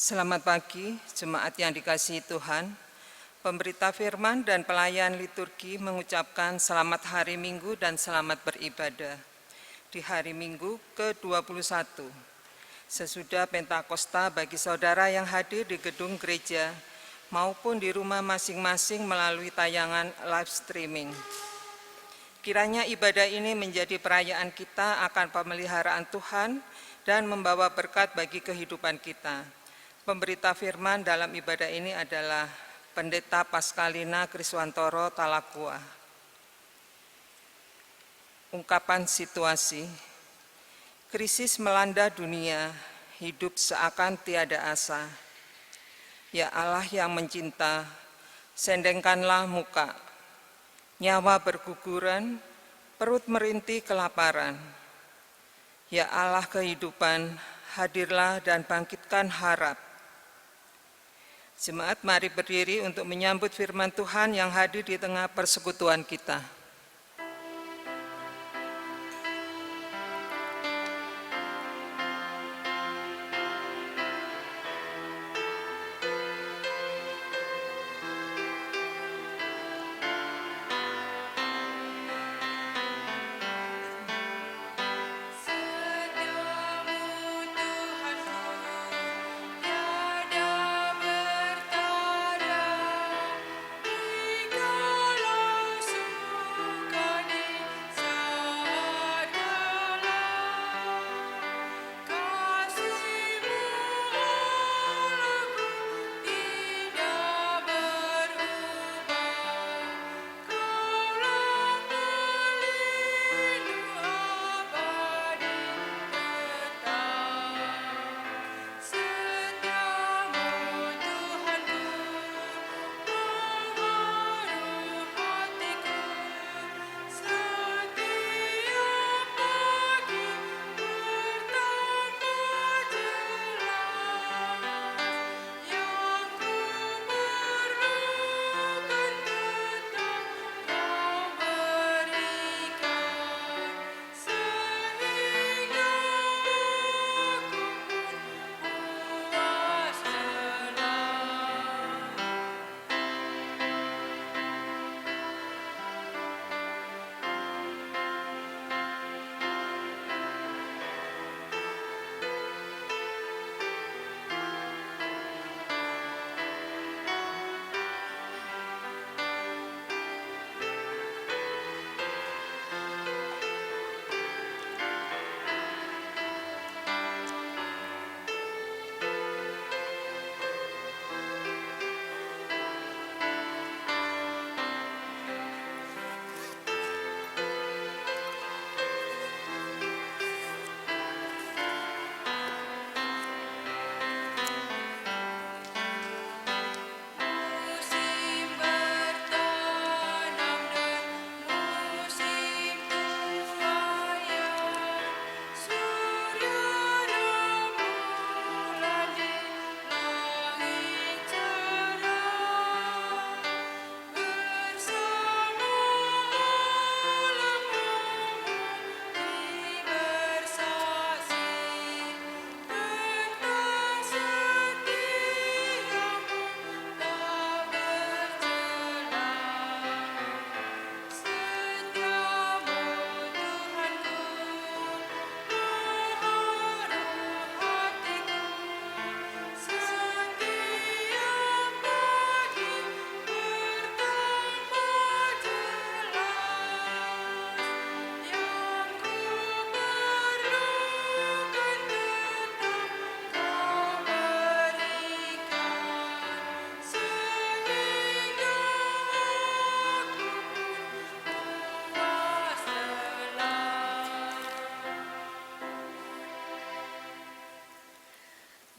Selamat pagi, jemaat yang dikasihi Tuhan. Pemberita firman dan pelayan liturgi mengucapkan selamat hari Minggu dan selamat beribadah di hari Minggu ke-21. Sesudah Pentakosta bagi saudara yang hadir di gedung gereja maupun di rumah masing-masing melalui tayangan live streaming. Kiranya ibadah ini menjadi perayaan kita akan pemeliharaan Tuhan dan membawa berkat bagi kehidupan kita. Pemberita firman dalam ibadah ini adalah Pendeta Paskalina Kriswantoro Talakua. Ungkapan situasi. Krisis melanda dunia, hidup seakan tiada asa. Ya Allah yang mencinta, sendengkanlah muka. Nyawa berguguran, perut merintih kelaparan. Ya Allah kehidupan, hadirlah dan bangkitkan harap. Jemaat, mari berdiri untuk menyambut firman Tuhan yang hadir di tengah persekutuan kita.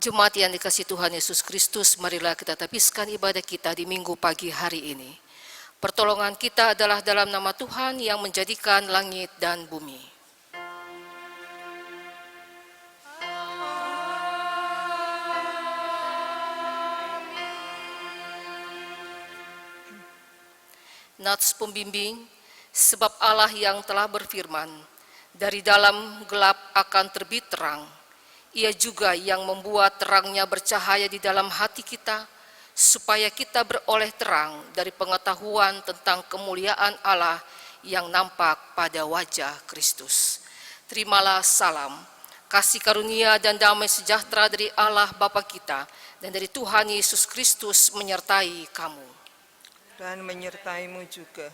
Jemaat yang dikasihi Tuhan Yesus Kristus, marilah kita tapiskan ibadah kita di minggu pagi hari ini. Pertolongan kita adalah dalam nama Tuhan yang menjadikan langit dan bumi. Nats pembimbing, sebab Allah yang telah berfirman, dari dalam gelap akan terbit terang. Ia juga yang membuat terangnya bercahaya di dalam hati kita, supaya kita beroleh terang dari pengetahuan tentang kemuliaan Allah yang nampak pada wajah Kristus. Terimalah salam, kasih karunia dan damai sejahtera dari Allah Bapa kita dan dari Tuhan Yesus Kristus menyertai kamu. Dan menyertaimu juga.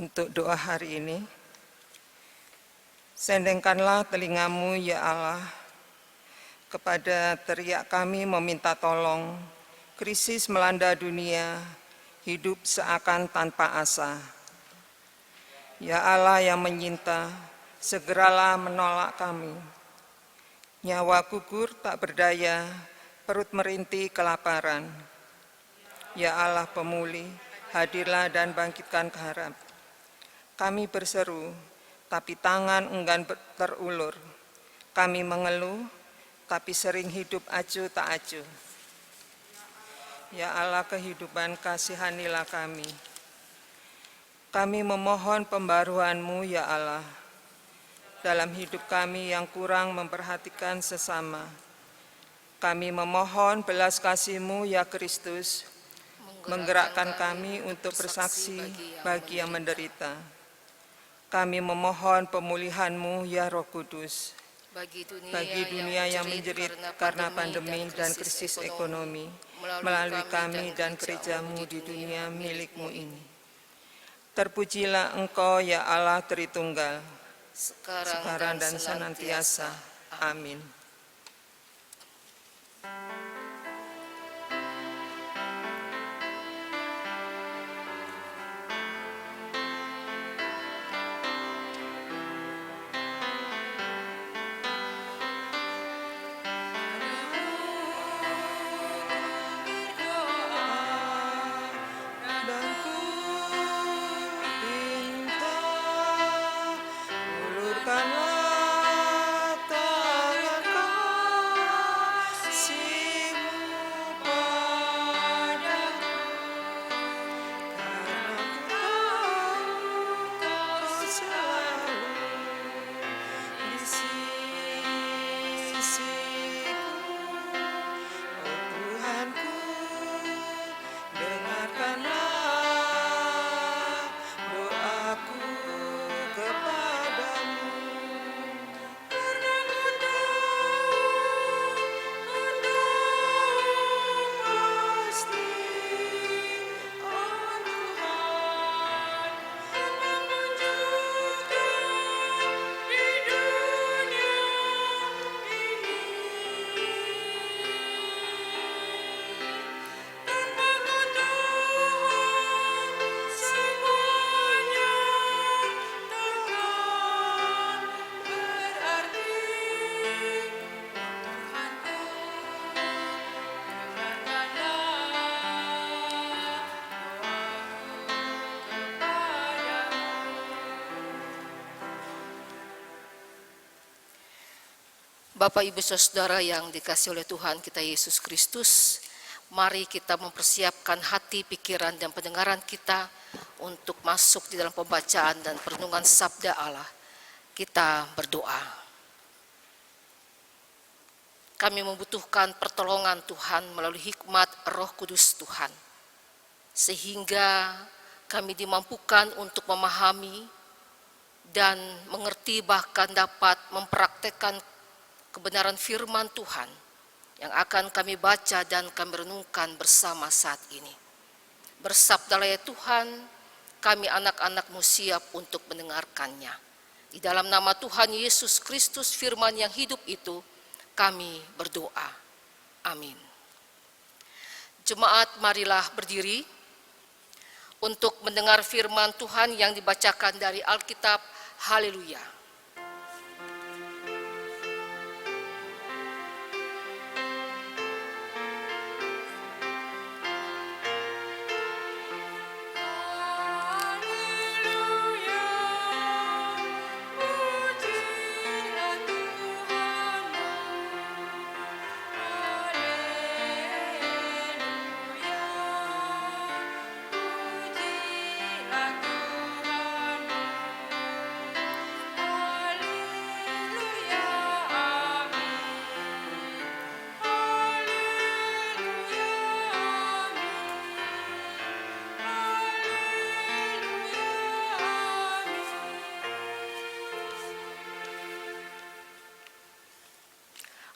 Untuk doa hari ini, sendengkanlah telingamu ya Allah kepada teriak kami meminta tolong. Krisis melanda dunia, hidup seakan tanpa asa. Ya Allah yang menyinta, segeralah menolak kami. Nyawa gugur tak berdaya, perut merintih kelaparan. Ya Allah pemulih, hadirlah dan bangkitkan keharap. Kami berseru, tapi tangan enggan terulur. Kami mengeluh, tapi sering hidup acuh tak acuh. Ya Allah kehidupan, kasihanilah kami. Kami memohon pembaruan-Mu ya Allah, dalam hidup kami yang kurang memperhatikan sesama. Kami memohon belas kasih-Mu ya Kristus, menggerakkan kami untuk bersaksi bagi yang menderita. Kami memohon pemulihan-Mu ya Roh Kudus, bagi dunia yang menjerit karena pandemi dan krisis ekonomi, melalui kami dan gereja-Mu di dunia milik-Mu ini. Terpujilah Engkau ya Allah Tritunggal, sekarang dan senantiasa. Amin. Ulurkanlah tangan kasih Bapak, Ibu, Saudara yang dikasihi oleh Tuhan kita Yesus Kristus, mari kita mempersiapkan hati, pikiran, dan pendengaran kita untuk masuk di dalam pembacaan dan perenungan Sabda Allah. Kita berdoa. Kami membutuhkan pertolongan Tuhan melalui hikmat Roh Kudus Tuhan, sehingga kami dimampukan untuk memahami dan mengerti, bahkan dapat mempraktekkan kebenaran firman Tuhan yang akan kami baca dan kami renungkan bersama saat ini. Bersabdalah ya Tuhan, kami anak-anak-Mu siap untuk mendengarkannya. Di dalam nama Tuhan Yesus Kristus, firman yang hidup itu, kami berdoa. Amin. Jemaat, marilah berdiri untuk mendengar firman Tuhan yang dibacakan dari Alkitab. Haleluya.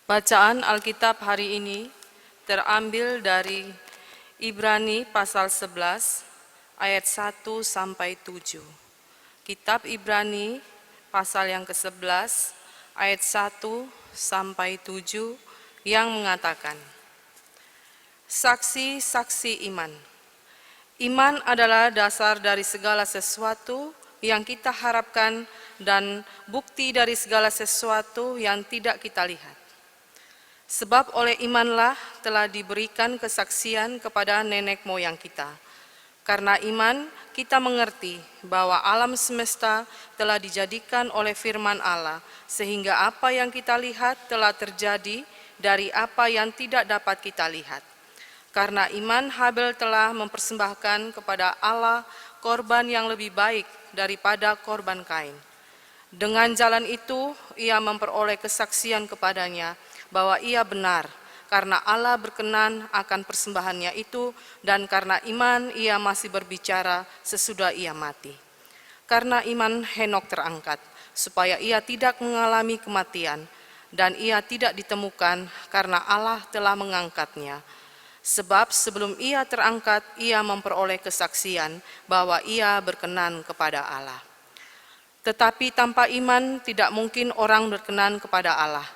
Bacaan Alkitab hari ini terambil dari Ibrani pasal 11 ayat 1 sampai 7. Kitab Ibrani pasal yang ke-11 ayat 1 sampai 7 yang mengatakan, saksi-saksi iman. Iman adalah dasar dari segala sesuatu yang kita harapkan dan bukti dari segala sesuatu yang tidak kita lihat. Sebab oleh imanlah telah diberikan kesaksian kepada nenek moyang kita. Karena iman kita mengerti bahwa alam semesta telah dijadikan oleh firman Allah, sehingga apa yang kita lihat telah terjadi dari apa yang tidak dapat kita lihat. Karena iman Habel telah mempersembahkan kepada Allah korban yang lebih baik daripada korban Kain. Dengan jalan itu ia memperoleh kesaksian kepadanya bahwa ia benar, karena Allah berkenan akan persembahannya itu, dan karena iman ia masih berbicara sesudah ia mati. Karena iman Henok terangkat, supaya ia tidak mengalami kematian, dan ia tidak ditemukan karena Allah telah mengangkatnya. Sebab sebelum ia terangkat, ia memperoleh kesaksian bahwa ia berkenan kepada Allah. Tetapi tanpa iman tidak mungkin orang berkenan kepada Allah.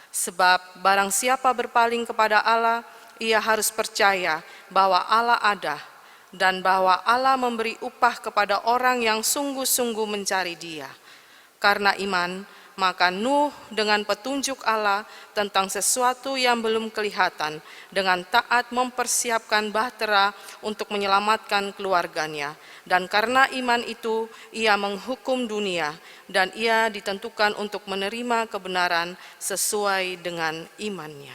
Sebab barang siapa berpaling kepada Allah, ia harus percaya bahwa Allah ada dan bahwa Allah memberi upah kepada orang yang sungguh-sungguh mencari Dia. Karena iman, maka Nuh dengan petunjuk Allah tentang sesuatu yang belum kelihatan, dengan taat mempersiapkan bahtera untuk menyelamatkan keluarganya. Dan karena iman itu, ia menghukum dunia, dan ia ditentukan untuk menerima kebenaran sesuai dengan imannya.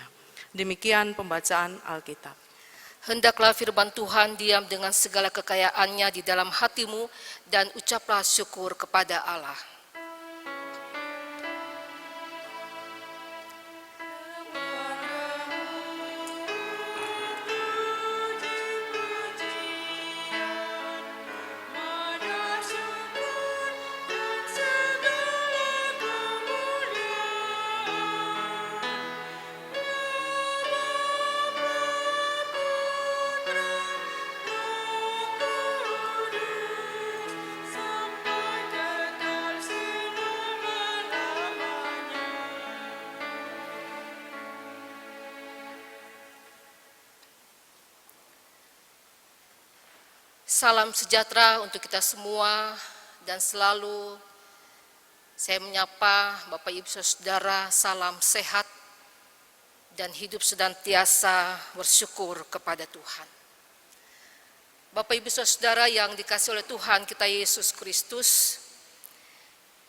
Demikian pembacaan Alkitab. Hendaklah firman Tuhan diam dengan segala kekayaannya di dalam hatimu, dan ucaplah syukur kepada Allah. Salam sejahtera untuk kita semua, dan selalu saya menyapa Bapak Ibu Saudara, salam sehat dan hidup senantiasa bersyukur kepada Tuhan. Bapak Ibu Saudara yang dikasihi oleh Tuhan kita Yesus Kristus,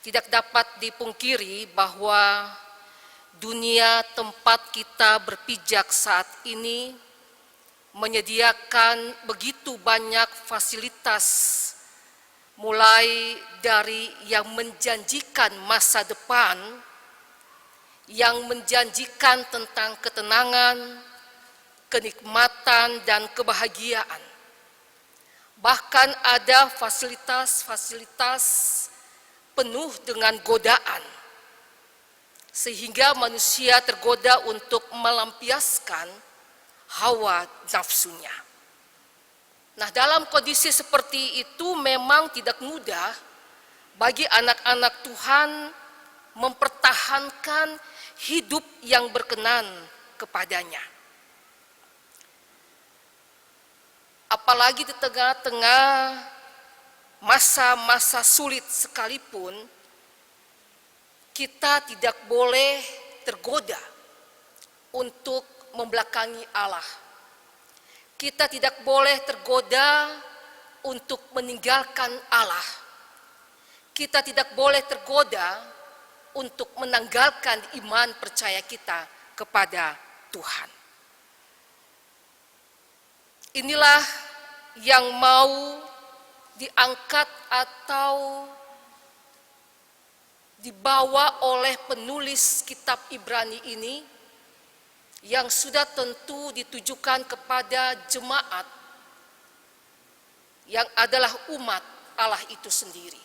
tidak dapat dipungkiri bahwa dunia tempat kita berpijak saat ini menyediakan begitu banyak fasilitas, mulai dari yang menjanjikan masa depan, yang menjanjikan tentang ketenangan, kenikmatan, dan kebahagiaan. Bahkan ada fasilitas-fasilitas penuh dengan godaan, sehingga manusia tergoda untuk melampiaskan hawa nafsunya. Nah, dalam kondisi seperti itu memang tidak mudah bagi anak-anak Tuhan mempertahankan hidup yang berkenan kepadanya. Apalagi di tengah-tengah masa-masa sulit sekalipun, kita tidak boleh tergoda untuk membelakangi Allah. Kita tidak boleh tergoda untuk meninggalkan Allah. Kita tidak boleh tergoda untuk menanggalkan iman percaya kita kepada Tuhan. Inilah yang mau diangkat atau dibawa oleh penulis kitab Ibrani ini, yang sudah tentu ditujukan kepada jemaat yang adalah umat Allah itu sendiri.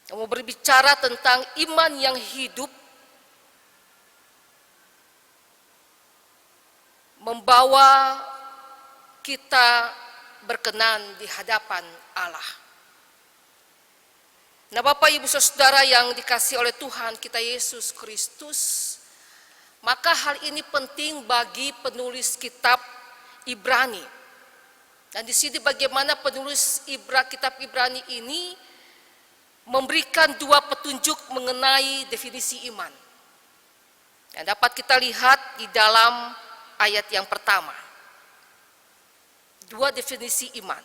Yang mau berbicara tentang iman yang hidup, membawa kita berkenan di hadapan Allah. Nah, Bapak Ibu Saudara yang dikasihi oleh Tuhan kita Yesus Kristus, maka hal ini penting bagi penulis kitab Ibrani. Dan di sini bagaimana penulis kitab Ibrani ini memberikan dua petunjuk mengenai definisi iman. Yang dapat kita lihat di dalam ayat yang pertama. Dua definisi iman.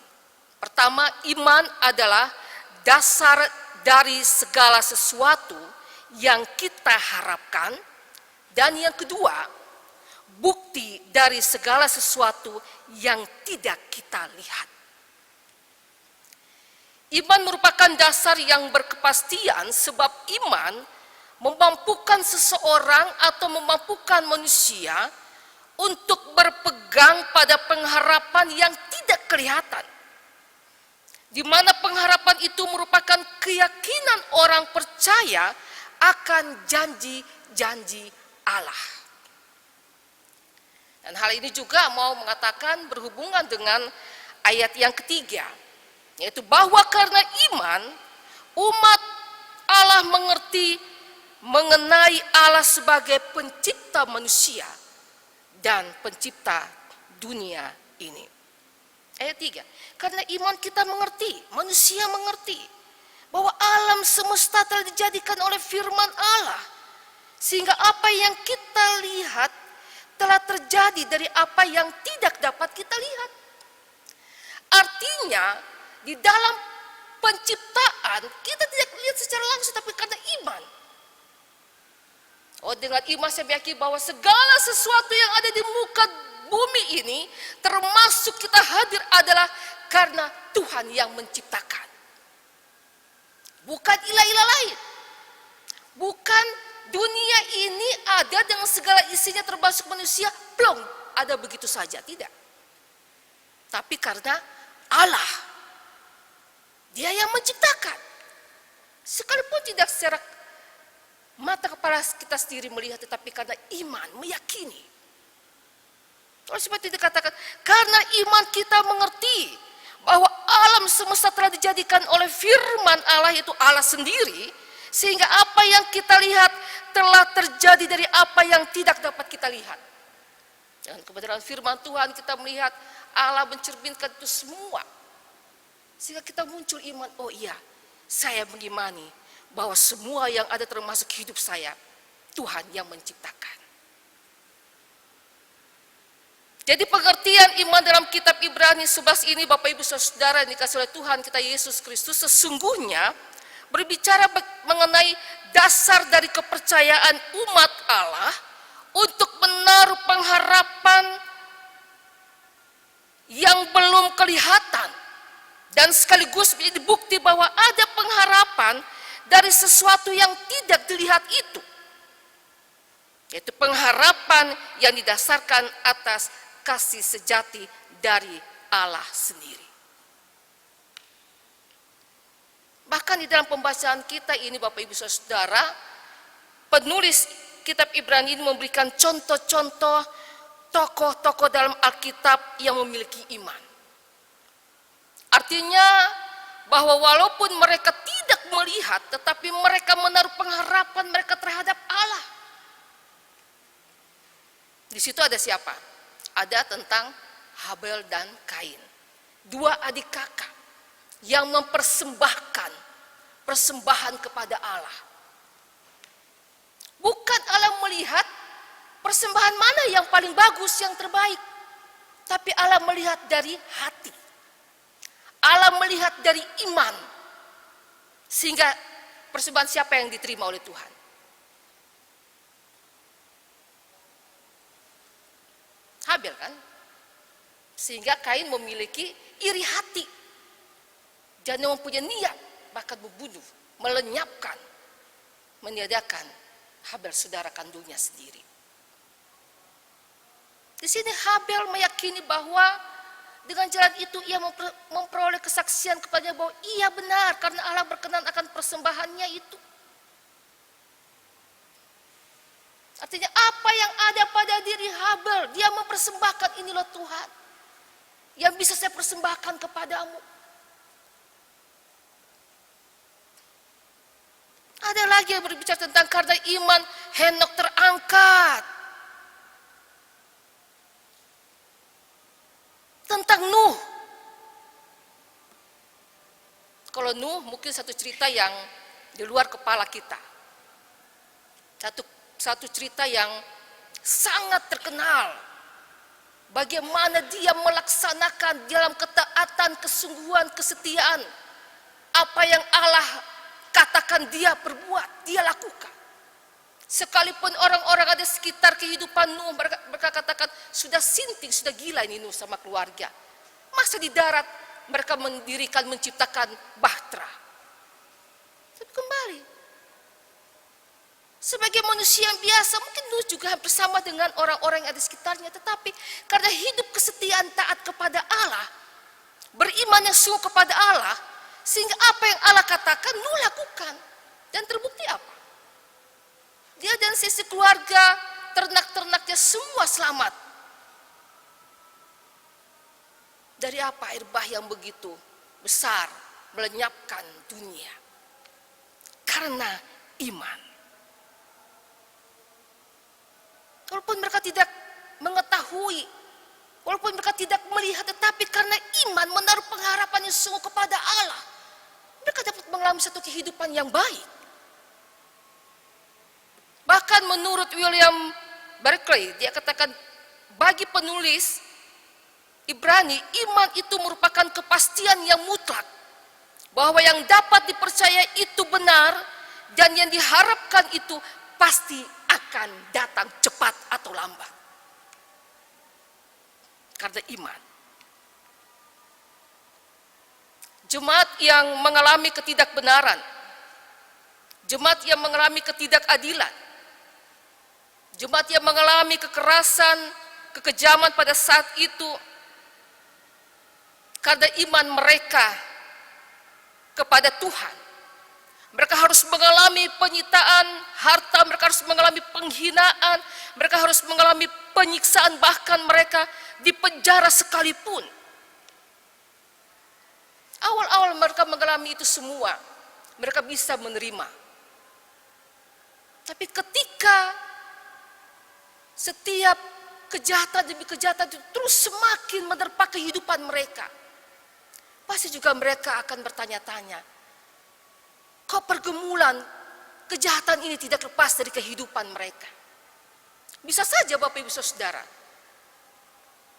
Pertama, iman adalah dasar dari segala sesuatu yang kita harapkan. Dan yang kedua, bukti dari segala sesuatu yang tidak kita lihat. Iman merupakan dasar yang berkepastian, sebab iman memampukan seseorang atau memampukan manusia untuk berpegang pada pengharapan yang tidak kelihatan, di mana pengharapan itu merupakan keyakinan orang percaya akan janji-janji Allah. Dan hal ini juga mau mengatakan berhubungan dengan ayat yang ketiga, yaitu bahwa karena iman umat Allah mengerti mengenai Allah sebagai pencipta manusia dan pencipta dunia ini. Ayat 3, karena iman kita mengerti, manusia mengerti bahwa alam semesta telah dijadikan oleh firman Allah, sehingga apa yang kita lihat telah terjadi dari apa yang tidak dapat kita lihat. Artinya di dalam penciptaan kita tidak lihat secara langsung, tapi karena iman. Oh, dengan iman saya meyakini bahwa segala sesuatu yang ada di muka bumi ini, termasuk kita hadir, adalah karena Tuhan yang menciptakan. Bukan ilah-ilah lain. Bukan dunia ini ada dengan segala isinya termasuk manusia, plong, ada begitu saja, tidak. Tapi karena Allah, Dia yang menciptakan. Sekalipun tidak secara mata kepala kita sendiri melihat, tetapi karena iman, meyakini. Oleh sebab itu dikatakan, karena iman kita mengerti bahwa alam semesta telah dijadikan oleh firman Allah, yaitu Allah sendiri, sehingga apa yang kita lihat telah terjadi dari apa yang tidak dapat kita lihat. Dengan kebenaran firman Tuhan kita melihat Allah mencerminkan itu semua, sehingga kita muncul iman. Oh iya, saya mengimani bahwa semua yang ada termasuk hidup saya, Tuhan yang menciptakan. Jadi pengertian iman dalam kitab Ibrani 11 ini, Bapak Ibu Saudara yang dikasihi oleh Tuhan kita Yesus Kristus, sesungguhnya berbicara mengenai dasar dari kepercayaan umat Allah untuk menaruh pengharapan yang belum kelihatan dan sekaligus menjadi bukti bahwa ada pengharapan dari sesuatu yang tidak dilihat itu, yaitu pengharapan yang didasarkan atas kasih sejati dari Allah sendiri. Bahkan di dalam pembacaan kita ini, Bapak Ibu Saudara, penulis kitab Ibrani ini memberikan contoh-contoh tokoh-tokoh dalam Alkitab yang memiliki iman. Artinya bahwa walaupun mereka tidak melihat, tetapi mereka menaruh pengharapan mereka terhadap Allah. Di situ ada siapa? Ada tentang Habel dan Kain, dua adik kakak yang mempersembahkan persembahan kepada Allah. Bukan Allah melihat persembahan mana yang paling bagus, yang terbaik, tapi Allah melihat dari hati. Allah melihat dari iman, sehingga persembahan siapa yang diterima oleh Tuhan? Habel kan? Sehingga Kain memiliki iri hati, dan mempunyai niat bahkan membunuh, melenyapkan, meniadakan Habel saudara kandungnya sendiri. Di sini Habel meyakini bahwa dengan jalan itu ia memperoleh kesaksian kepadanya bahwa ia benar karena Allah berkenan akan persembahannya itu. Artinya apa yang ada pada diri Habel, dia mempersembahkan, ini loh Tuhan yang bisa saya persembahkan kepadamu. Ada lagi yang berbicara tentang karena iman Henokh terangkat. Tentang Nuh. Kalau Nuh mungkin satu cerita yang di luar kepala kita. Satu cerita yang sangat terkenal. Bagaimana dia melaksanakan dalam ketaatan, kesungguhan, kesetiaan. Apa yang Allah katakan dia perbuat, dia lakukan. Sekalipun orang-orang ada sekitar kehidupan Nuh, mereka katakan sudah sinting, sudah gila ini Nuh sama keluarga. Masa di darat mereka mendirikan, menciptakan bahtera. Tapi kembali, sebagai manusia yang biasa, mungkin Nuh juga bersama dengan orang-orang yang ada di sekitarnya. Tetapi karena hidup kesetiaan taat kepada Allah, beriman yang sungguh kepada Allah, sehingga apa yang Allah katakan Nuh lakukan. Dan terbukti apa? Dia dan sisi keluarga, ternak-ternaknya semua selamat. Dari apa? Air bah yang begitu besar melenyapkan dunia. Karena iman. Walaupun mereka tidak mengetahui, walaupun mereka tidak melihat, tetapi karena iman menaruh pengharapan yang sungguh kepada Allah, mereka dapat mengalami satu kehidupan yang baik. Bahkan menurut William Barclay, dia katakan bagi penulis Ibrani, iman itu merupakan kepastian yang mutlak bahwa yang dapat dipercaya itu benar dan yang diharapkan itu pasti akan datang cepat atau lambat. Karena iman. Jemaat yang mengalami ketidakbenaran, jemaat yang mengalami ketidakadilan, jemaat yang mengalami kekerasan, kekejaman pada saat itu, karena iman mereka kepada Tuhan. Mereka harus mengalami penyitaan harta, mereka harus mengalami penghinaan, mereka harus mengalami penyiksaan, bahkan mereka dipenjara sekalipun. Awal-awal mereka mengalami itu semua, mereka bisa menerima. Tapi ketika setiap kejahatan demi kejahatan itu terus semakin menerpa kehidupan mereka, pasti juga mereka akan bertanya-tanya, kok pergumulan kejahatan ini tidak lepas dari kehidupan mereka? Bisa saja Bapak Ibu Saudara,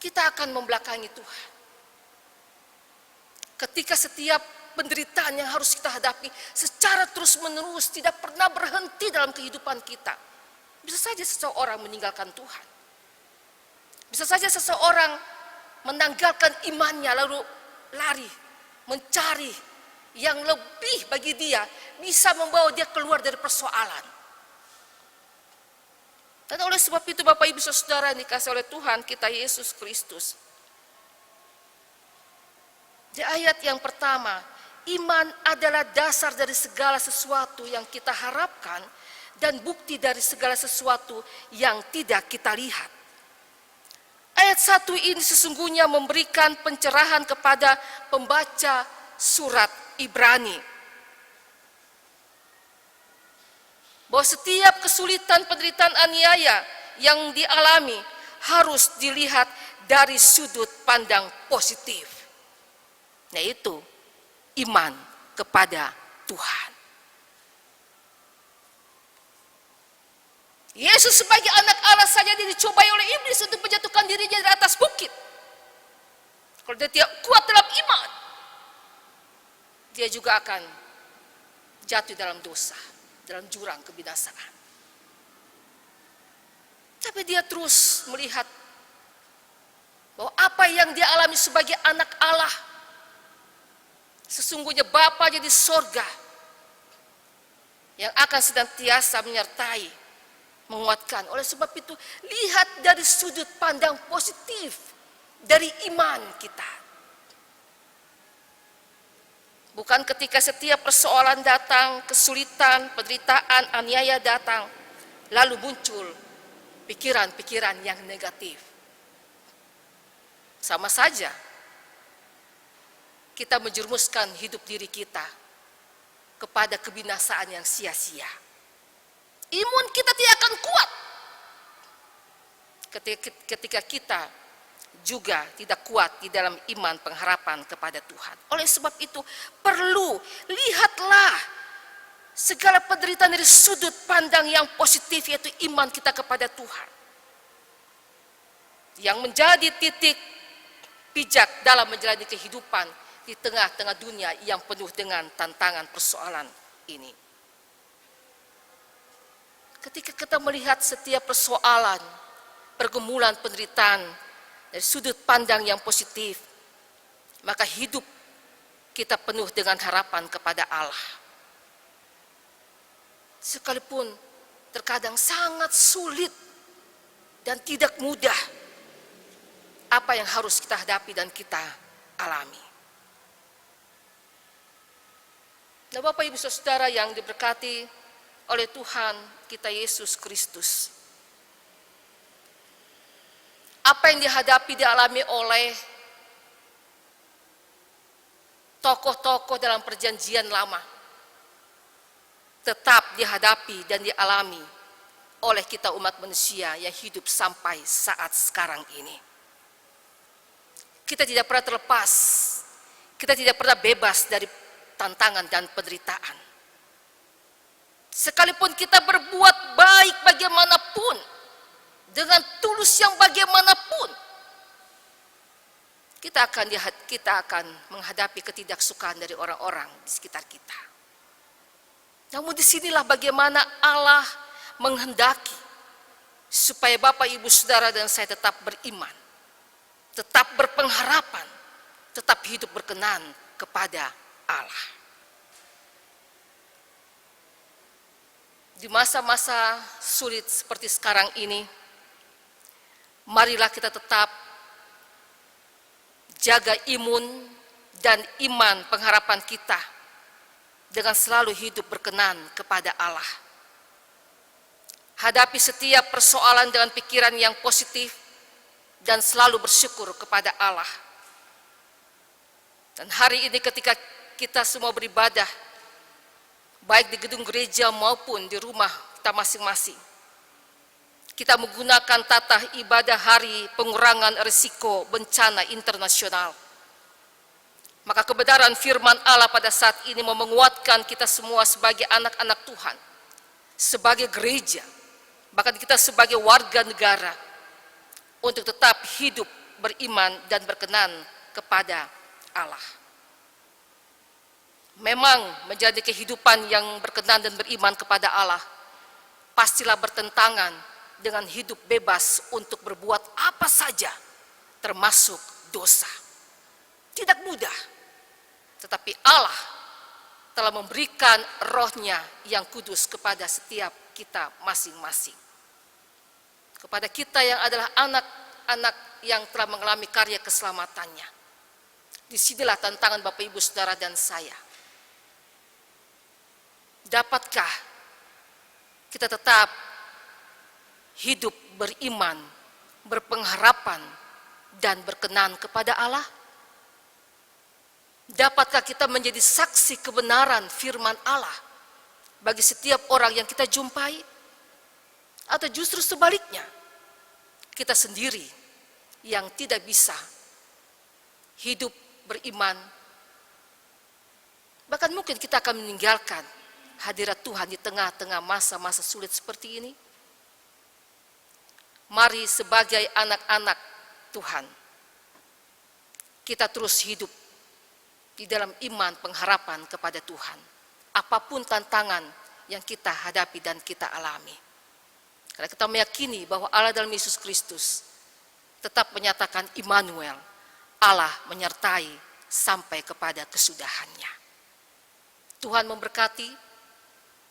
kita akan membelakangi Tuhan. Ketika setiap penderitaan yang harus kita hadapi secara terus-menerus, tidak pernah berhenti dalam kehidupan kita. Bisa saja seseorang meninggalkan Tuhan. Bisa saja seseorang menanggalkan imannya lalu lari, mencari yang lebih bagi dia, bisa membawa dia keluar dari persoalan. Dan oleh sebab itu Bapak Ibu Saudara yang dikasihi oleh Tuhan kita Yesus Kristus, di ayat yang pertama, iman adalah dasar dari segala sesuatu yang kita harapkan dan bukti dari segala sesuatu yang tidak kita lihat. Ayat 1 ini sesungguhnya memberikan pencerahan kepada pembaca surat Ibrani, bahwa setiap kesulitan, penderitaan, aniaya yang dialami harus dilihat dari sudut pandang positif, yaitu iman kepada Tuhan. Yesus sebagai anak Allah saja dia dicobai oleh iblis untuk menjatuhkan dirinya dari atas bukit. Kalau dia tidak kuat dalam iman, dia juga akan jatuh dalam dosa, dalam jurang kebinasaan. Tapi dia terus melihat bahwa apa yang dia alami sebagai anak Allah, sesungguhnya Bapa di sorga yang akan senantiasa menyertai, menguatkan. Oleh sebab itu, lihat dari sudut pandang positif dari iman kita. Bukan ketika setiap persoalan datang, kesulitan, penderitaan, aniaya datang, lalu muncul pikiran-pikiran yang negatif. Sama saja kita menjerumuskan hidup diri kita kepada kebinasaan yang sia-sia. Imun kita tidak akan kuat ketika kita juga tidak kuat di dalam iman pengharapan kepada Tuhan. Oleh sebab itu perlu lihatlah segala penderitaan dari sudut pandang yang positif, yaitu iman kita kepada Tuhan, yang menjadi titik pijak dalam menjalani kehidupan di tengah-tengah dunia yang penuh dengan tantangan persoalan ini. Ketika kita melihat setiap persoalan, pergumulan, penderitaan dari sudut pandang yang positif, maka hidup kita penuh dengan harapan kepada Allah. Sekalipun terkadang sangat sulit dan tidak mudah apa yang harus kita hadapi dan kita alami. Nah, Bapak Ibu Saudara yang diberkati oleh Tuhan kita Yesus Kristus, apa yang dihadapi, dialami oleh tokoh-tokoh dalam perjanjian lama, tetap dihadapi dan dialami oleh kita umat manusia yang hidup sampai saat sekarang ini. Kita tidak pernah terlepas, kita tidak pernah bebas dari tantangan dan penderitaan. Sekalipun kita berbuat baik bagaimanapun, dengan tulus yang bagaimanapun, kita akan menghadapi ketidaksukaan dari orang-orang di sekitar kita. Namun disinilah bagaimana Allah menghendaki supaya Bapak, Ibu, Saudara dan saya tetap beriman, tetap berpengharapan, tetap hidup berkenan kepada Allah. Di masa-masa sulit seperti sekarang ini, marilah kita tetap jaga imun dan iman pengharapan kita dengan selalu hidup berkenan kepada Allah. Hadapi setiap persoalan dengan pikiran yang positif dan selalu bersyukur kepada Allah. Dan hari ini ketika kita semua beribadah, baik di gedung gereja maupun di rumah kita masing-masing, kita menggunakan tata ibadah hari pengurangan risiko bencana internasional. Maka kebenaran firman Allah pada saat ini mau menguatkan kita semua sebagai anak-anak Tuhan, sebagai gereja, bahkan kita sebagai warga negara, untuk tetap hidup beriman dan berkenan kepada Allah. memang menjadi kehidupan yang berkenan dan beriman kepada Allah, pastilah bertentangan dengan hidup bebas untuk berbuat apa saja, termasuk dosa. Tidak mudah, tetapi Allah telah memberikan rohnya yang kudus kepada setiap kita masing-masing. Kepada kita yang adalah anak-anak yang telah mengalami karya keselamatannya. Disinilah tantangan Bapak Ibu Saudara dan saya. Dapatkah kita tetap hidup beriman, berpengharapan, dan berkenan kepada Allah? Dapatkah kita menjadi saksi kebenaran firman Allah bagi setiap orang yang kita jumpai? Atau justru sebaliknya, kita sendiri yang tidak bisa hidup beriman, bahkan mungkin kita akan meninggalkan hadirat Tuhan di tengah-tengah masa-masa sulit seperti ini? Mari sebagai anak-anak Tuhan, kita terus hidup di dalam iman pengharapan kepada Tuhan. Apapun tantangan yang kita hadapi dan kita alami. Karena kita meyakini bahwa Allah dalam Yesus Kristus tetap menyatakan Immanuel, Allah menyertai sampai kepada kesudahannya. Tuhan memberkati,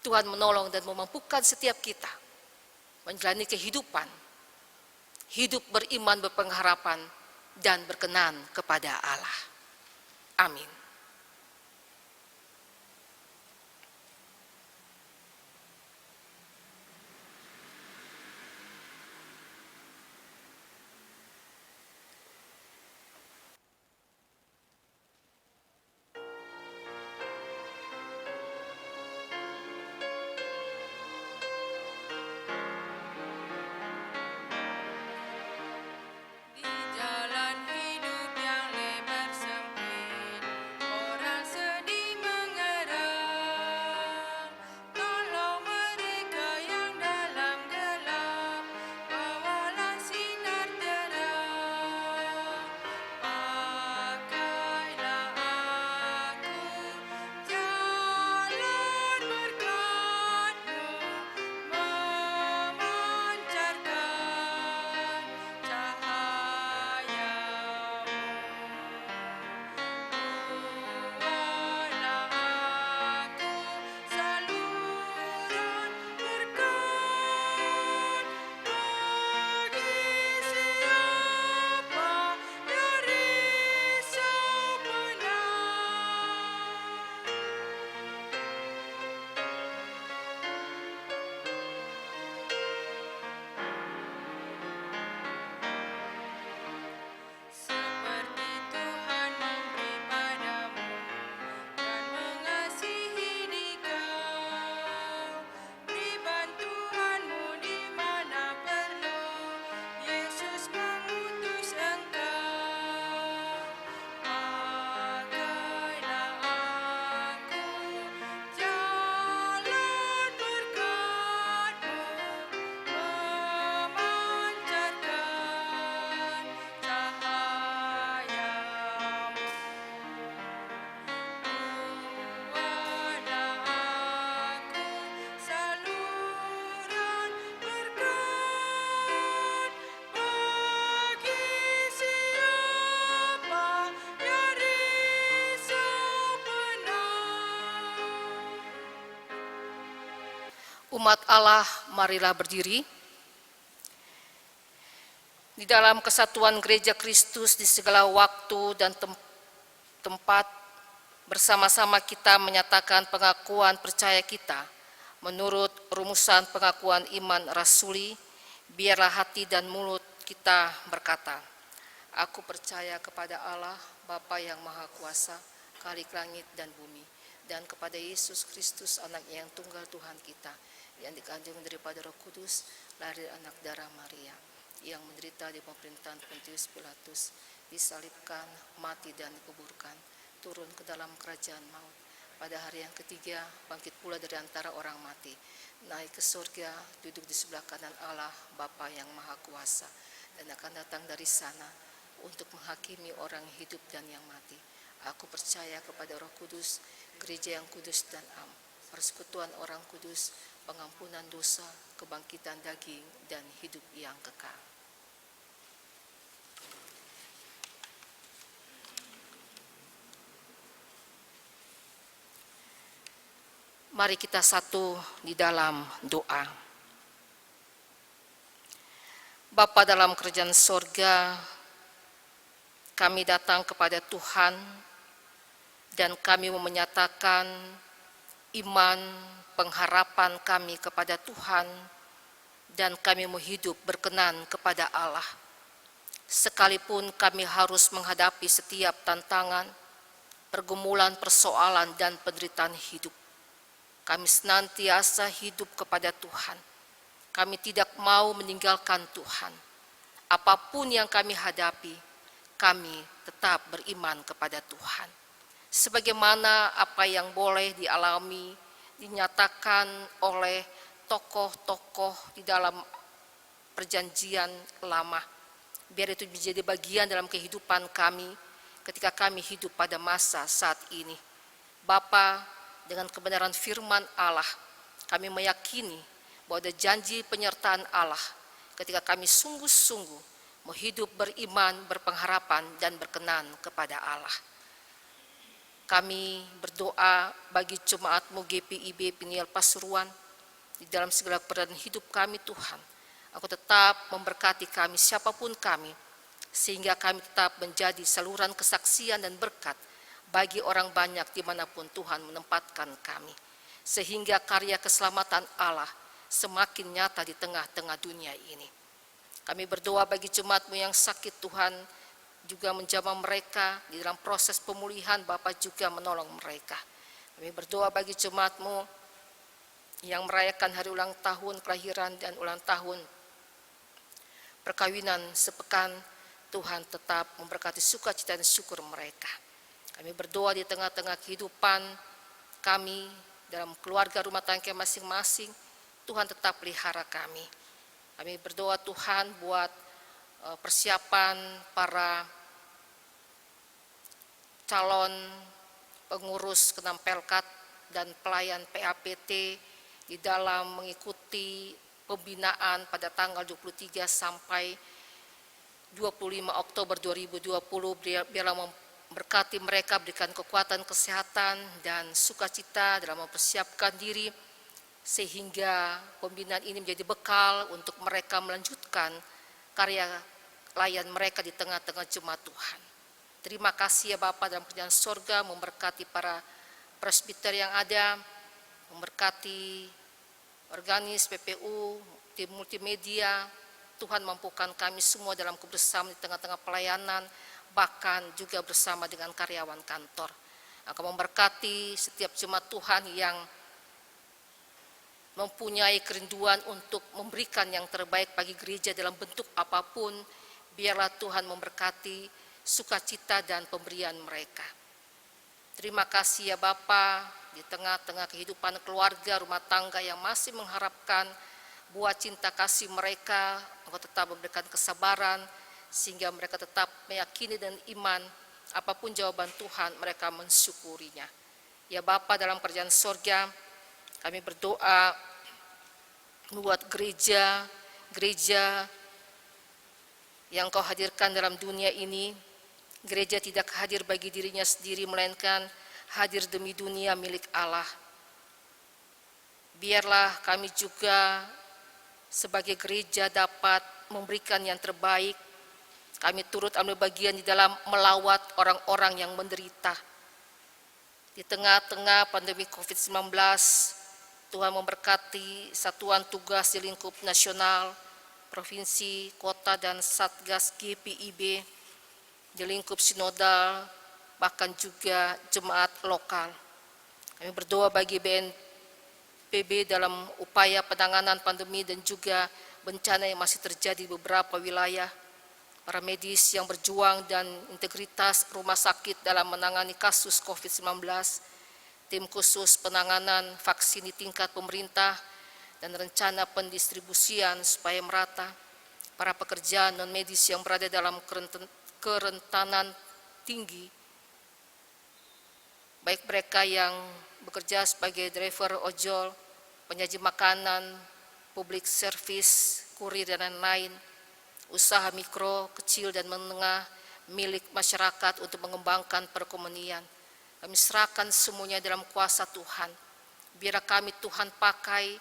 Tuhan menolong dan memampukan setiap kita menjalani kehidupan, hidup beriman, berpengharapan, dan berkenan kepada Allah. Amin. Di jalan hidup yang lebar sempit, orang sedih mengerang. Tolong mereka yang dalam gelap, bawalah sinar terang. Pakailah aku jalan berkat-Mu, memancarkan cahayamu. Buatlah aku saluran berkat bagi siapa yang risau benar. Seperti Tuhan memberi padamu dan mengasihi dikau, beri bantuanmu di mana perlu, Yesus mengutus engkau. Pakailah aku jalan berkat-Mu, memancarkan cahayamu. Buatlah aku saluran berkat bagi siapa yang risau benar. Umat Allah, marilah berdiri. Di dalam kesatuan gereja Kristus di segala waktu dan tempat, bersama-sama kita menyatakan pengakuan percaya kita menurut rumusan pengakuan iman rasuli. Biarlah hati dan mulut kita berkata, aku percaya kepada Allah, Bapa yang Maha Kuasa, Khalik langit dan bumi, dan kepada Yesus Kristus, anaknya yang tunggal Tuhan kita, yang dikandung daripada Roh Kudus, lahir dari anak darah Maria, yang menderita di pemerintahan Pontius Pilatus, disalibkan, mati dan dikuburkan, turun ke dalam kerajaan maut. Pada hari yang ketiga, bangkit pula dari antara orang mati, naik ke surga, duduk di sebelah kanan Allah, Bapa yang Maha Kuasa, dan akan datang dari sana untuk menghakimi orang hidup dan yang mati. Aku percaya kepada Roh Kudus, gereja yang kudus dan am, persekutuan orang kudus, pengampunan dosa, kebangkitan daging, dan hidup yang kekal. Mari kita satu di dalam doa. Bapa dalam kerajaan sorga, kami datang kepada Tuhan dan kami mau menyatakan iman, pengharapan kami kepada Tuhan, dan kami mau hidup berkenan kepada Allah. Sekalipun kami harus menghadapi setiap tantangan, pergumulan, persoalan, dan penderitaan hidup, kami senantiasa hidup kepada Tuhan. Kami tidak mau meninggalkan Tuhan. Apapun yang kami hadapi, kami tetap beriman kepada Tuhan. Sebagaimana apa yang boleh dialami, dinyatakan oleh tokoh-tokoh di dalam perjanjian lama. Biar itu menjadi bagian dalam kehidupan kami ketika kami hidup pada masa saat ini. Bapa, dengan kebenaran firman Allah, kami meyakini bahwa ada janji penyertaan Allah ketika kami sungguh-sungguh mau hidup beriman, berpengharapan, dan berkenan kepada Allah. Kami berdoa bagi jemaat-Mu GPIB Peniel Pasuruan, di dalam segala peran hidup kami Tuhan. Aku tetap memberkati kami, siapapun kami, sehingga kami tetap menjadi saluran kesaksian dan berkat bagi orang banyak dimanapun Tuhan menempatkan kami. Sehingga karya keselamatan Allah semakin nyata di tengah-tengah dunia ini. Kami berdoa bagi jemaat-Mu yang sakit, Tuhan juga menjamah mereka di dalam proses pemulihan. Bapa juga menolong mereka. Kami berdoa bagi jemaat-Mu yang merayakan hari ulang tahun kelahiran dan ulang tahun perkawinan sepekan. Tuhan tetap memberkati sukacita dan syukur mereka. Kami berdoa di tengah-tengah kehidupan kami dalam keluarga rumah tangga masing-masing, Tuhan tetap pelihara kami. Kami berdoa Tuhan buat persiapan para calon pengurus Kenampelkat dan pelayan PAPT di dalam mengikuti pembinaan pada tanggal 23 sampai 25 Oktober 2020. Biarlah memberkati mereka, berikan kekuatan kesehatan dan sukacita dalam mempersiapkan diri, sehingga pembinaan ini menjadi bekal untuk mereka melanjutkan karya layan mereka di tengah-tengah jemaat Tuhan. Terima kasih ya Bapa dalam kerajaan sorga, memberkati para presbiter yang ada, memberkati organis, PPU, tim multimedia. Tuhan mampukan kami semua dalam kebersamaan di tengah-tengah pelayanan, bahkan juga bersama dengan karyawan kantor. Akan memberkati setiap jemaat Tuhan yang mempunyai kerinduan untuk memberikan yang terbaik bagi gereja dalam bentuk apapun. Biarlah Tuhan memberkati sukacita dan pemberian mereka. Terima kasih ya Bapa, di tengah-tengah kehidupan keluarga, rumah tangga yang masih mengharapkan buat cinta kasih mereka, Engkau tetap memberikan kesabaran, sehingga mereka tetap meyakini dan iman, apapun jawaban Tuhan, mereka mensyukurinya. Ya Bapa dalam kerajaan sorga, kami berdoa buat gereja yang Kau hadirkan dalam dunia ini. Gereja tidak hadir bagi dirinya sendiri, melainkan hadir demi dunia milik Allah. Biarlah kami juga sebagai gereja dapat memberikan yang terbaik. Kami turut ambil bagian di dalam melawat orang-orang yang menderita. Di tengah-tengah pandemi COVID-19, Tuhan memberkati satuan tugas di lingkup nasional, provinsi, kota, dan Satgas GPIB, di lingkup sinodal, bahkan juga jemaat lokal. Kami berdoa bagi BNPB dalam upaya penanganan pandemi dan juga bencana yang masih terjadi di beberapa wilayah. Para medis yang berjuang dan integritas rumah sakit dalam menangani kasus COVID-19, tim khusus penanganan vaksin di tingkat pemerintah dan rencana pendistribusian supaya merata, para pekerja non-medis yang berada dalam kerentanan tinggi, baik mereka yang bekerja sebagai driver ojol, penyaji makanan, public service, kurir dan lain-lain, usaha mikro, kecil dan menengah milik masyarakat untuk mengembangkan perekonomian. Kami serahkan semuanya dalam kuasa Tuhan. Biar kami Tuhan pakai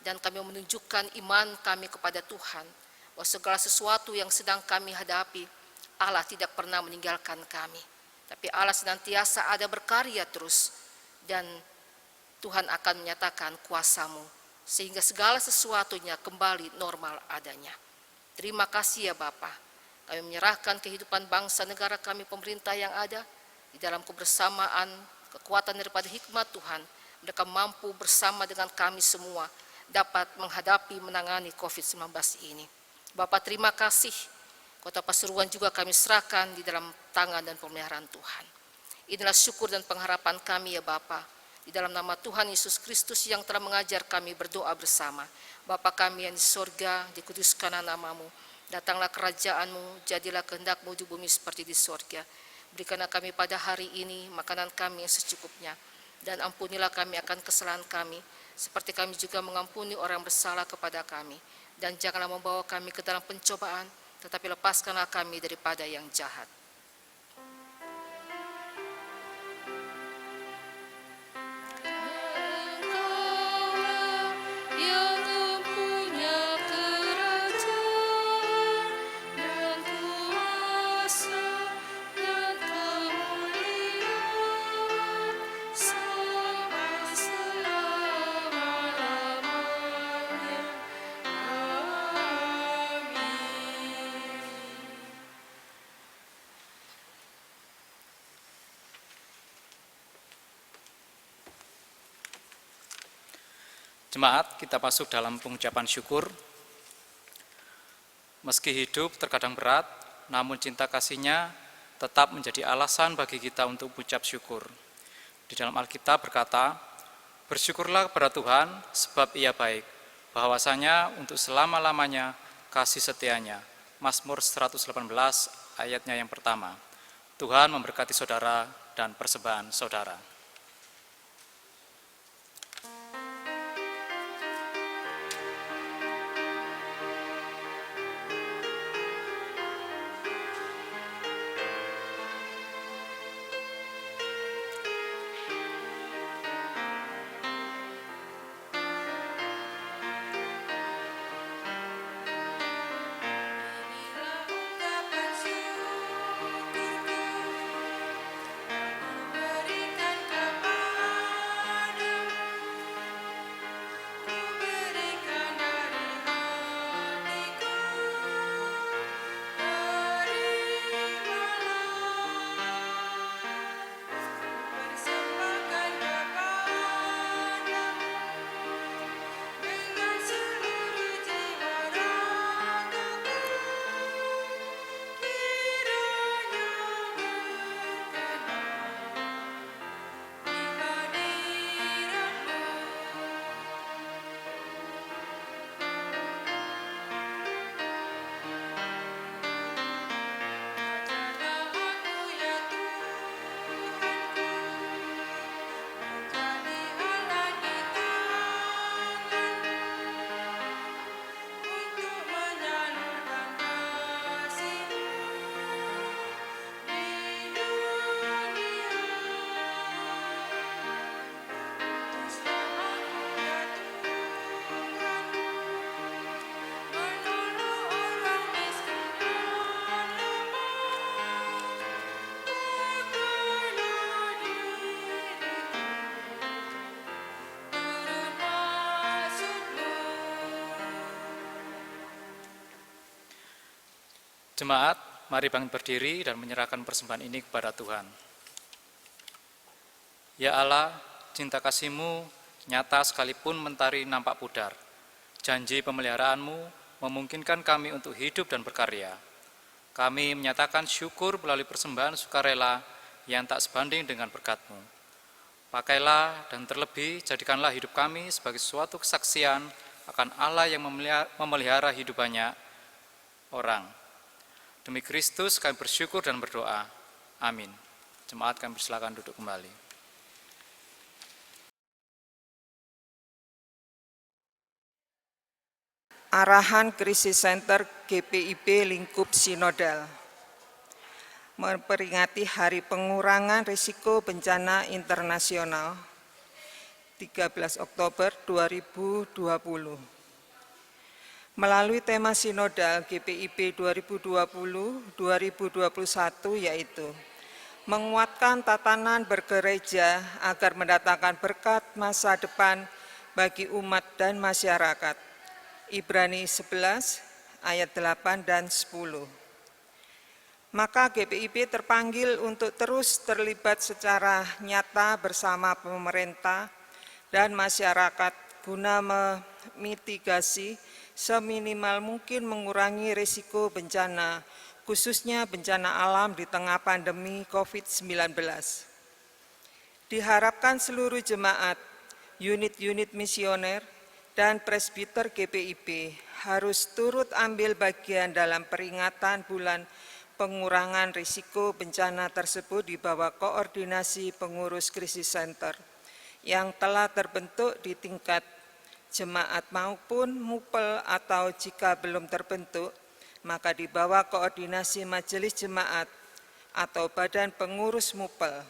dan kami menunjukkan iman kami kepada Tuhan, bahwa segala sesuatu yang sedang kami hadapi, Allah tidak pernah meninggalkan kami. Tapi Allah senantiasa ada berkarya terus, dan Tuhan akan menyatakan kuasa-Mu, sehingga segala sesuatunya kembali normal adanya. Terima kasih ya Bapa. Kami menyerahkan kehidupan bangsa negara kami, pemerintah yang ada, di dalam kebersamaan, kekuatan daripada hikmat Tuhan, mereka mampu bersama dengan kami semua dapat menghadapi, menangani COVID-19 ini. Bapak terima kasih, Kota Pasuruan juga kami serahkan di dalam tangan dan pemeliharaan Tuhan. Inilah syukur dan pengharapan kami ya Bapa, di dalam nama Tuhan Yesus Kristus yang telah mengajar kami berdoa bersama. Bapa kami yang di sorga, dikuduskanlah nama-Mu, datanglah kerajaan-Mu, jadilah kehendak-Mu di bumi seperti di sorga. Berikanlah kami pada hari ini makanan kami yang secukupnya, dan ampunilah kami akan kesalahan kami, seperti kami juga mengampuni orang bersalah kepada kami. Dan janganlah membawa kami ke dalam pencobaan, tetapi lepaskanlah kami daripada yang jahat. Yang mempunyai kerajaan dan kuasa dan kemuliaan sampai selama-lamanya. Amin. Jemaat, kita masuk dalam pengucapan syukur. Meski hidup terkadang berat, namun cinta kasih-Nya tetap menjadi alasan bagi kita untuk mengucap syukur. Di dalam Alkitab berkata, bersyukurlah kepada Tuhan sebab Ia baik, bahwasanya untuk selama-lamanya kasih setia-Nya. Mazmur 118 ayatnya yang pertama. Tuhan memberkati saudara dan persembahan saudara. Inilah ungkapan syukurku yang kuberikan kepadamu. Kuberikan dari hatiku, terimalah. Persembahkan kepadamu dengan seluruh jiwa ragaku. Kiranya berkenan di hadirat-Mu. Ajarlah aku ya Tuhanku, menjadi alat di tangan-Mu untuk menyalurkan kasih-Mu di dunia. Utuslah aku ya Tuhan, menolong orang miskin dan lemah. Pakailah diriku, turut maksud-Mu. Jemaat, mari bangkit berdiri dan menyerahkan persembahan ini kepada Tuhan. Ya Allah, cinta kasih-Mu nyata sekalipun mentari nampak pudar. Janji pemeliharaan-Mu memungkinkan kami untuk hidup dan berkarya. Kami menyatakan syukur melalui persembahan sukarela yang tak sebanding dengan berkat-Mu. Pakailah dan terlebih jadikanlah hidup kami sebagai suatu kesaksian akan Allah yang memelihara hidup banyak orang. Demi Kristus kami bersyukur dan berdoa. Amin. Jemaat kami persilakan duduk kembali. Arahan Krisis Center GPIB Lingkup Sinodal memperingati Hari Pengurangan Risiko Bencana Internasional 13 Oktober 2020. Melalui tema sinodal GPIB 2020-2021 yaitu menguatkan tatanan bergereja agar mendatangkan berkat masa depan bagi umat dan masyarakat. Ibrani 11 ayat 8 dan 10. Maka GPIB terpanggil untuk terus terlibat secara nyata bersama pemerintah dan masyarakat guna memitigasi seminimal mungkin mengurangi risiko bencana, khususnya bencana alam di tengah pandemi COVID-19. Diharapkan seluruh jemaat, unit-unit misioner, dan presbiter GPIB harus turut ambil bagian dalam peringatan bulan pengurangan risiko bencana tersebut di bawah koordinasi pengurus krisis center yang telah terbentuk di tingkat jemaat maupun mupel, atau jika belum terbentuk, maka di bawah koordinasi majelis jemaat atau badan pengurus mupel.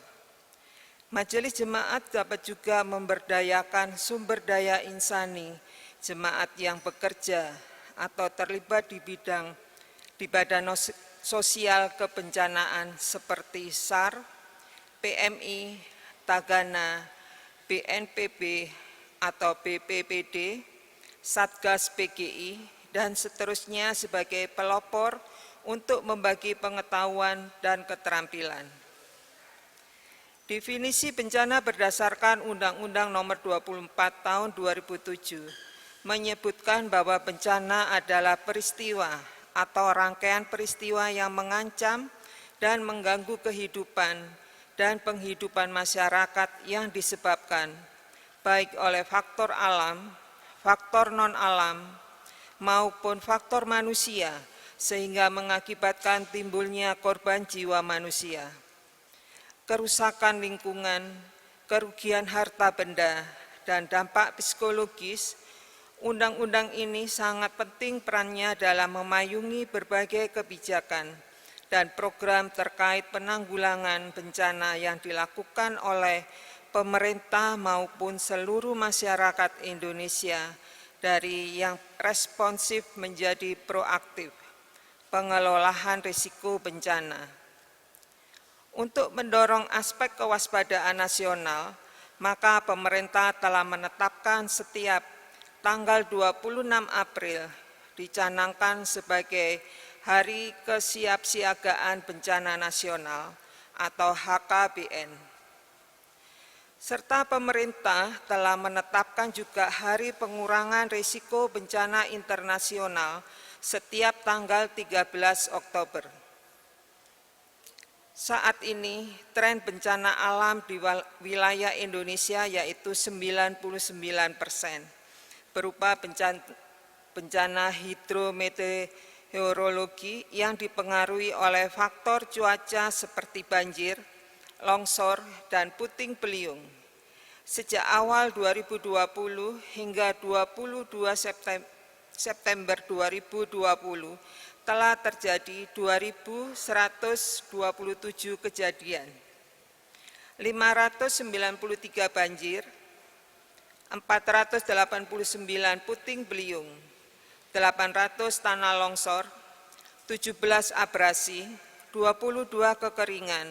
Majelis jemaat dapat juga memberdayakan sumber daya insani jemaat yang bekerja atau terlibat di badan sosial kebencanaan seperti SAR, PMI, Tagana, BNPB atau BPPD, Satgas PGI, dan seterusnya sebagai pelopor untuk membagi pengetahuan dan keterampilan. Definisi bencana berdasarkan Undang-Undang Nomor 24 Tahun 2007 menyebutkan bahwa bencana adalah peristiwa atau rangkaian peristiwa yang mengancam dan mengganggu kehidupan dan penghidupan masyarakat yang disebabkan baik oleh faktor alam, faktor non-alam, maupun faktor manusia, sehingga mengakibatkan timbulnya korban jiwa manusia, kerusakan lingkungan, kerugian harta benda, dan dampak psikologis. Undang-undang ini sangat penting perannya dalam memayungi berbagai kebijakan dan program terkait penanggulangan bencana yang dilakukan oleh pemerintah maupun seluruh masyarakat Indonesia, dari yang responsif menjadi proaktif, pengelolaan risiko bencana. Untuk mendorong aspek kewaspadaan nasional, maka pemerintah telah menetapkan setiap tanggal 26 April dicanangkan sebagai Hari Kesiapsiagaan Bencana Nasional atau HKBN. Serta pemerintah telah menetapkan juga Hari Pengurangan Risiko Bencana Internasional setiap tanggal 13 Oktober. Saat ini, tren bencana alam di wilayah Indonesia yaitu 99%, berupa bencana hidrometeorologi yang dipengaruhi oleh faktor cuaca seperti banjir, longsor, dan puting beliung. Sejak awal 2020 hingga 22 September 2020 telah terjadi 2.127 kejadian, 593 banjir, 489 puting beliung, 800 tanah longsor, 17 abrasi, 22 kekeringan,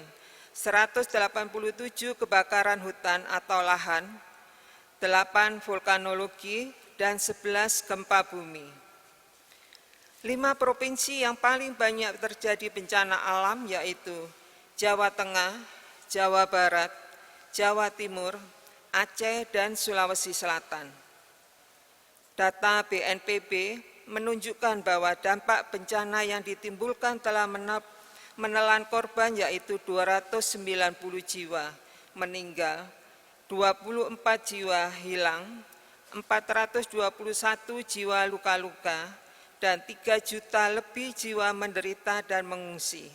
187 kebakaran hutan atau lahan, 8 vulkanologi, dan 11 gempa bumi. 5 provinsi yang paling banyak terjadi bencana alam yaitu Jawa Tengah, Jawa Barat, Jawa Timur, Aceh, dan Sulawesi Selatan. Data BNPB menunjukkan bahwa dampak bencana yang ditimbulkan telah menelan korban yaitu 290 jiwa meninggal, 24 jiwa hilang, 421 jiwa luka-luka, dan 3 juta lebih jiwa menderita dan mengungsi.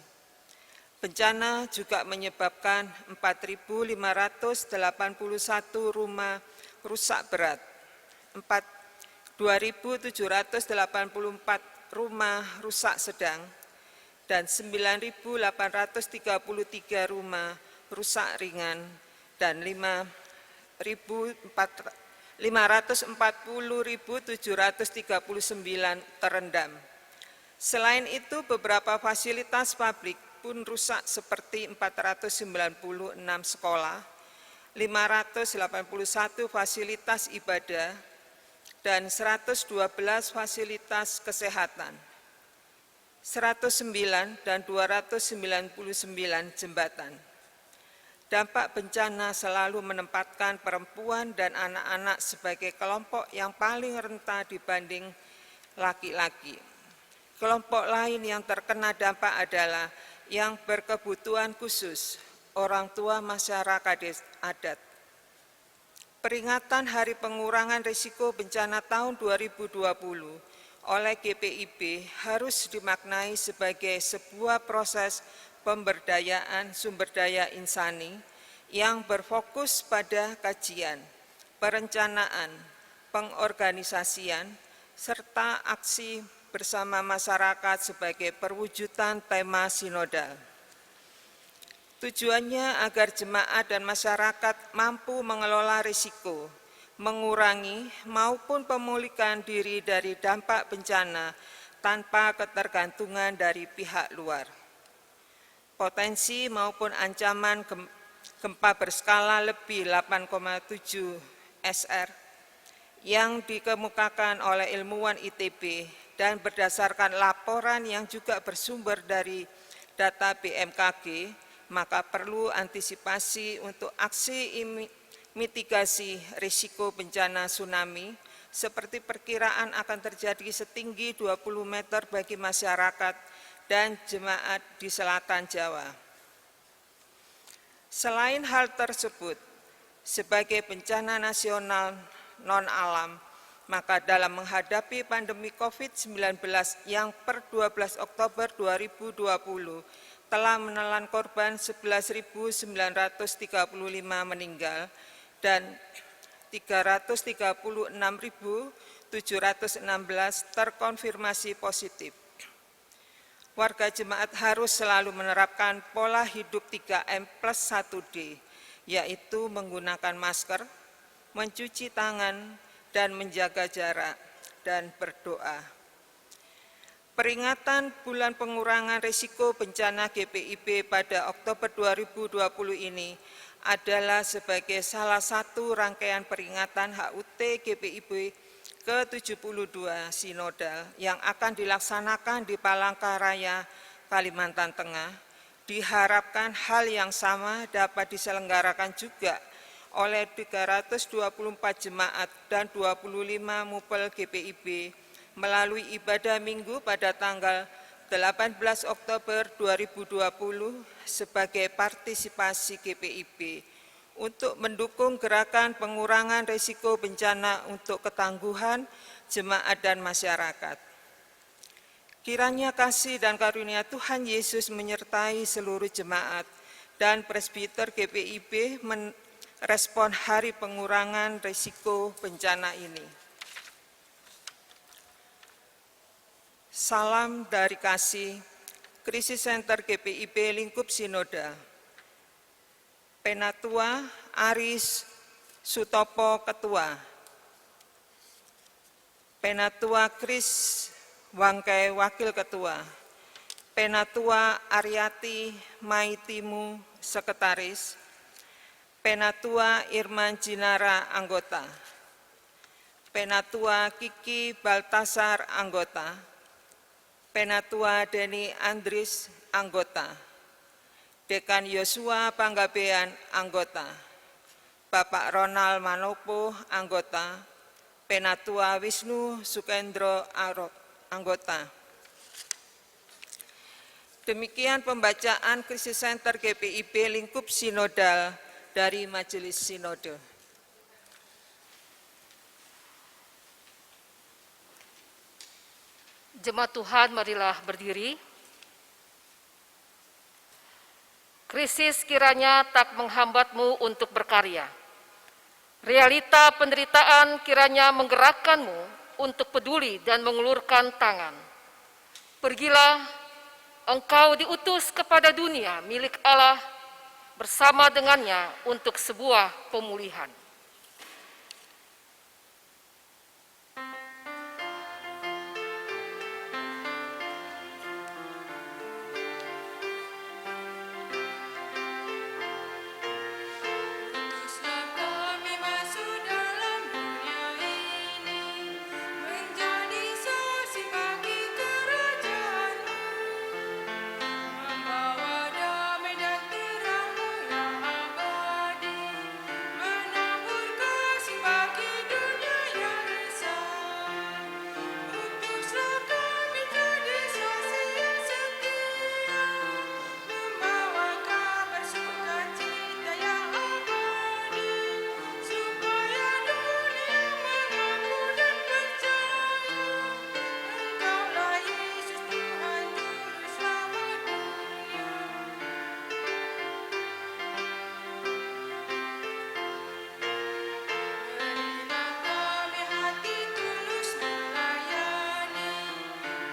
Bencana juga menyebabkan 4.581 rumah rusak berat, 2.784 rumah rusak sedang, dan 9.833 rumah rusak ringan, dan 540.739 terendam. Selain itu, beberapa fasilitas publik pun rusak seperti 496 sekolah, 581 fasilitas ibadah, dan 112 fasilitas kesehatan, 109 dan 299 jembatan. Dampak bencana selalu menempatkan perempuan dan anak-anak sebagai kelompok yang paling rentan dibanding laki-laki. Kelompok lain yang terkena dampak adalah yang berkebutuhan khusus, orang tua masyarakat adat. Peringatan Hari Pengurangan Risiko Bencana tahun 2020 oleh GPIB harus dimaknai sebagai sebuah proses pemberdayaan sumber daya insani yang berfokus pada kajian, perencanaan, pengorganisasian, serta aksi bersama masyarakat sebagai perwujudan tema sinodal. Tujuannya agar jemaat dan masyarakat mampu mengelola risiko, mengurangi maupun memulihkan diri dari dampak bencana tanpa ketergantungan dari pihak luar. Potensi maupun ancaman gempa berskala lebih 8,7 SR yang dikemukakan oleh ilmuwan ITB dan berdasarkan laporan yang juga bersumber dari data BMKG, maka perlu antisipasi untuk aksi mitigasi risiko bencana tsunami seperti perkiraan akan terjadi setinggi 20 meter bagi masyarakat dan jemaat di selatan Jawa. Selain hal tersebut, sebagai bencana nasional non-alam, maka dalam menghadapi pandemi COVID-19 yang per 12 Oktober 2020 telah menelan korban 11.935 meninggal dan 336.716 terkonfirmasi positif. Warga jemaat harus selalu menerapkan pola hidup 3M+1D, yaitu menggunakan masker, mencuci tangan, dan menjaga jarak, dan berdoa. Peringatan Bulan Pengurangan Risiko Bencana GPIB pada Oktober 2020 ini adalah sebagai salah satu rangkaian peringatan HUT GPIB ke-72 Sinodal yang akan dilaksanakan di Palangkaraya, Kalimantan Tengah. Diharapkan hal yang sama dapat diselenggarakan juga oleh 324 jemaat dan 25 mupel GPIB melalui ibadah minggu pada tanggal 18 Oktober 2020 sebagai partisipasi GPIB untuk mendukung gerakan pengurangan risiko bencana untuk ketangguhan jemaat dan masyarakat. Kiranya kasih dan karunia Tuhan Yesus menyertai seluruh jemaat dan presbiter GPIB merespon Hari Pengurangan Risiko Bencana ini. Salam dari kasih, Krisis Center GPIB Lingkup Sinodal. Penatua Aris Sutopo Ketua, Penatua Kris Wangkai Wakil Ketua, Penatua Aryati Maitimu Sekretaris, Penatua Irman Jinara Anggota, Penatua Kiki Baltasar Anggota, Penatua Deni Andris Anggota, Dekan Yosua Panggabean Anggota, Bapak Ronald Manopo Anggota, Penatua Wisnu Sukendro Anggota. Demikian pembacaan Krisis Center GPIB Lingkup Sinodal dari Majelis Sinode. Jemaat Tuhan, marilah berdiri. Krisis kiranya tak menghambatmu untuk berkarya. Realita penderitaan kiranya menggerakkanmu untuk peduli dan mengulurkan tangan. Pergilah, engkau diutus kepada dunia milik Allah bersama dengannya untuk sebuah pemulihan. Utuslah kami masuk dalam dunia ini, menjadi saksi bagi kerajaan-Mu, membawa damai dan terang-Mu yang abadi, menabur kasih bagi dunia yang resah. Utuslah kami jadi saksi yang setia, membawa kabar sukacita yang abadi, supaya dunia mengaku dan percaya Engkaulah Yesus Tuhan Juru Selamat dunia. Berilah kami hati tulus melayani,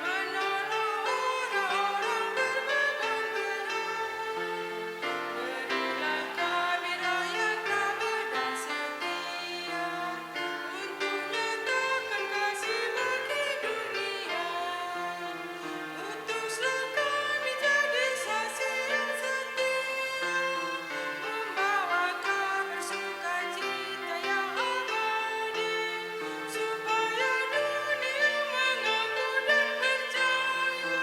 menolong orang-orang berbeban berat. Berilah kami rakyat tabah dan setia, untuk nyatakan kasih bagi dunia. Utuslah kami jadi saksi yang setia, membawa kabar sukacita yang abadi, supaya dunia mengaku dan percaya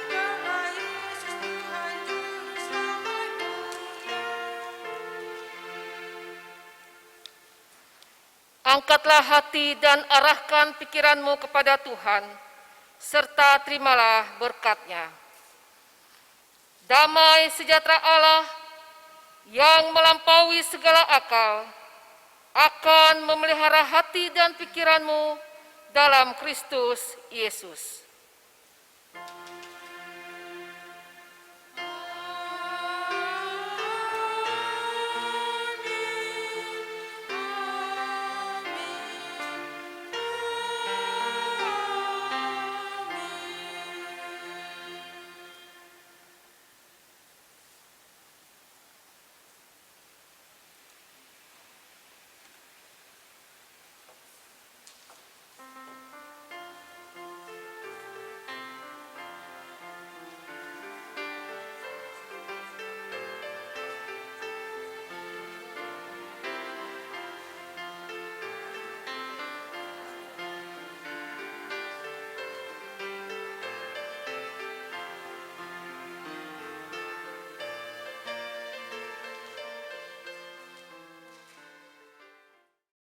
Engkaulah Yesus Tuhan Juru Selamat dunia. Angkatlah hati dan arahkan pikiranmu kepada Tuhan, serta terimalah berkat-Nya. Damai sejahtera Allah yang melampaui segala akal akan memelihara hati dan pikiranmu dalam Kristus Yesus.